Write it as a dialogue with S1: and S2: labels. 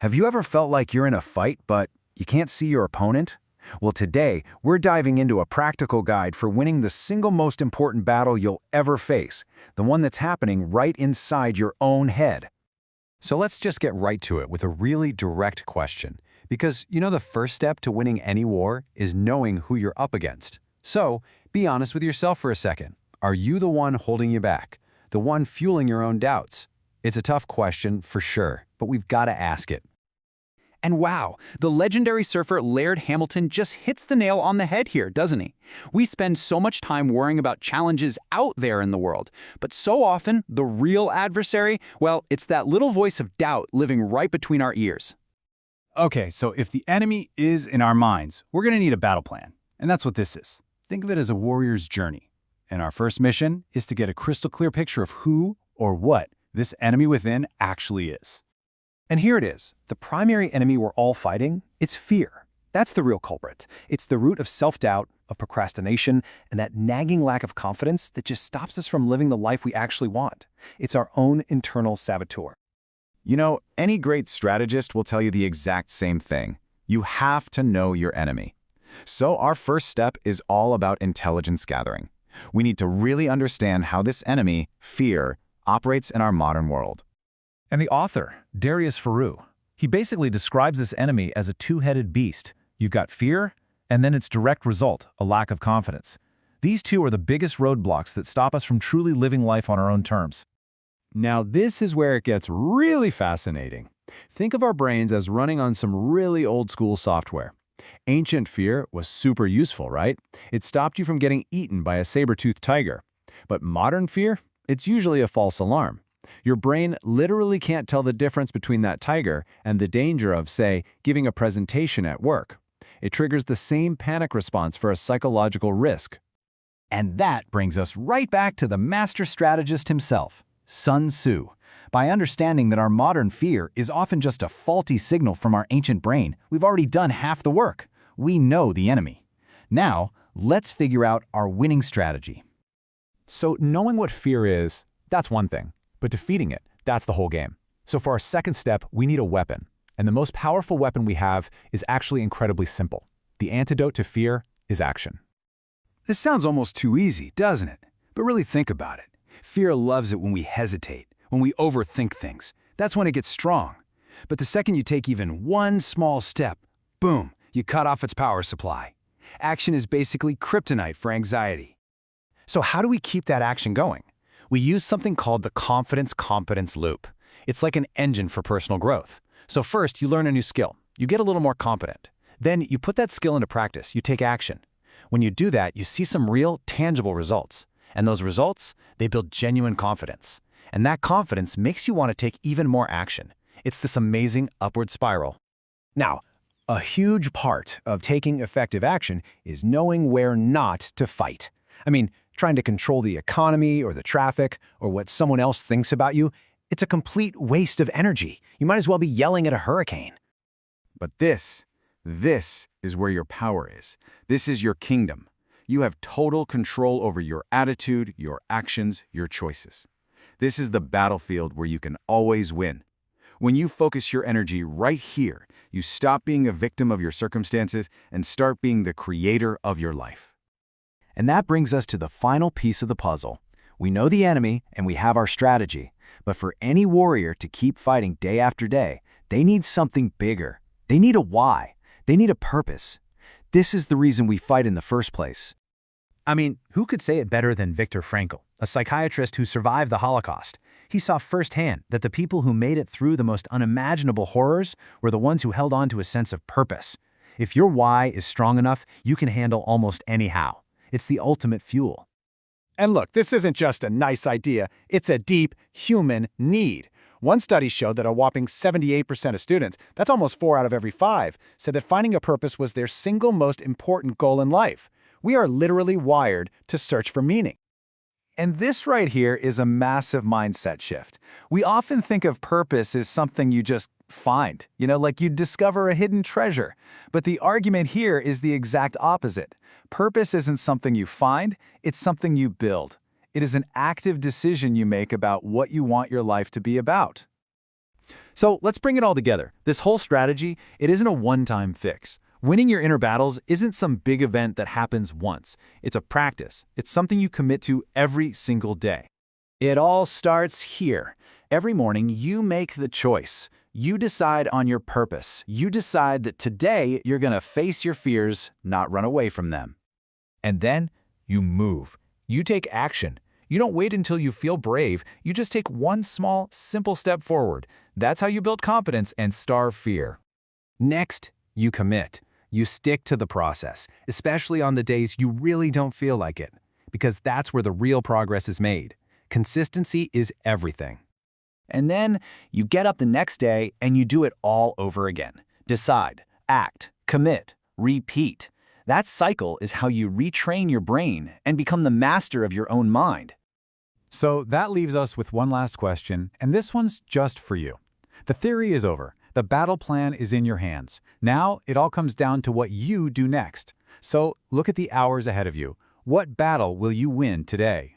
S1: Have you ever felt like you're in a fight, but you can't see your opponent? Well, today, we're diving into a practical guide for winning the single most important battle you'll ever face, the one that's happening right inside your own head. So let's just get right to it with a really direct question. Because the first step to winning any war is knowing who you're up against. So, be honest with yourself for a second. Are you the one holding you back? The one fueling your own doubts? It's a tough question, for sure, but we've got to ask it.
S2: And wow, the legendary surfer Laird Hamilton just hits the nail on the head here, doesn't he? We spend so much time worrying about challenges out there in the world, but so often, the real adversary, well, it's that little voice of doubt living right between our ears.
S3: Okay, so if the enemy is in our minds, we're going to need a battle plan. And that's what this is. Think of it as a warrior's journey. And our first mission is to get a crystal clear picture of who or what this enemy within actually is.
S1: And here it is, the primary enemy we're all fighting, it's fear. That's the real culprit. It's the root of self-doubt, of procrastination, and that nagging lack of confidence that just stops us from living the life we actually want. It's our own internal saboteur. Any great strategist will tell you the exact same thing. You have to know your enemy. So our first step is all about intelligence gathering. We need to really understand how this enemy, fear, operates in our modern world.
S4: And the author, Darius Foroux, he basically describes this enemy as a two-headed beast. You've got fear, and then its direct result, a lack of confidence. These two are the biggest roadblocks that stop us from truly living life on our own terms.
S3: Now this is where it gets really fascinating. Think of our brains as running on some really old-school software. Ancient fear was super useful, right? It stopped you from getting eaten by a saber-toothed tiger. But modern fear? It's usually a false alarm. Your brain literally can't tell the difference between that tiger and the danger of, say, giving a presentation at work. It triggers the same panic response for a psychological risk.
S1: And that brings us right back to the master strategist himself, Sun Tzu. By understanding that our modern fear is often just a faulty signal from our ancient brain, we've already done half the work. We know the enemy. Now, let's figure out our winning strategy.
S3: So knowing what fear is, that's one thing. But defeating it, that's the whole game. So for our second step, we need a weapon. And the most powerful weapon we have is actually incredibly simple. The antidote to fear is action.
S1: This sounds almost too easy, doesn't it? But really think about it. Fear loves it when we hesitate, when we overthink things. That's when it gets strong. But the second you take even one small step, boom, you cut off its power supply. Action is basically kryptonite for anxiety. So how do we keep that action going? We use something called the confidence-competence loop. It's like an engine for personal growth. So first, you learn a new skill. You get a little more competent. Then you put that skill into practice. You take action. When you do that, you see some real, tangible results. And those results, they build genuine confidence. And that confidence makes you want to take even more action. It's this amazing upward spiral. Now, a huge part of taking effective action is knowing where not to fight. Trying to control the economy or the traffic or what someone else thinks about you, it's a complete waste of energy. You might as well be yelling at a hurricane. But this is where your power is. This is your kingdom. You have total control over your attitude, your actions, your choices. This is the battlefield where you can always win. When you focus your energy right here, you stop being a victim of your circumstances and start being the creator of your life. And that brings us to the final piece of the puzzle. We know the enemy and we have our strategy, but for any warrior to keep fighting day after day, they need something bigger. They need a why. They need a purpose. This is the reason we fight in the first place.
S4: Who could say it better than Viktor Frankl, a psychiatrist who survived the Holocaust? He saw firsthand that the people who made it through the most unimaginable horrors were the ones who held on to a sense of purpose. If your why is strong enough, you can handle almost any how. It's the ultimate fuel.
S1: And look, this isn't just a nice idea, it's a deep human need. One study showed that a whopping 78% of students, that's almost 4 out of every 5, said that finding a purpose was their single most important goal in life. We are literally wired to search for meaning. And this right here is a massive mindset shift. We often think of purpose as something you just find, like you discover a hidden treasure. But the argument here is the exact opposite. Purpose isn't something you find, it's something you build. It is an active decision you make about what you want your life to be about.
S2: So let's bring it all together. This whole strategy, it isn't a one-time fix. Winning your inner battles isn't some big event that happens once. It's a practice. It's something you commit to every single day.
S5: It all starts here. Every morning, you make the choice. You decide on your purpose. You decide that today you're going to face your fears, not run away from them.
S6: And then you move. You take action. You don't wait until you feel brave. You just take one small, simple step forward. That's how you build confidence and starve fear.
S5: Next, you commit. You stick to the process, especially on the days you really don't feel like it, because that's where the real progress is made. Consistency is everything.
S2: And then you get up the next day and you do it all over again. Decide, act, commit, repeat. That cycle is how you retrain your brain and become the master of your own mind.
S3: So that leaves us with one last question, and this one's just for you. The theory is over. The battle plan is in your hands. Now it all comes down to what you do next. So look at the hours ahead of you. What battle will you win today?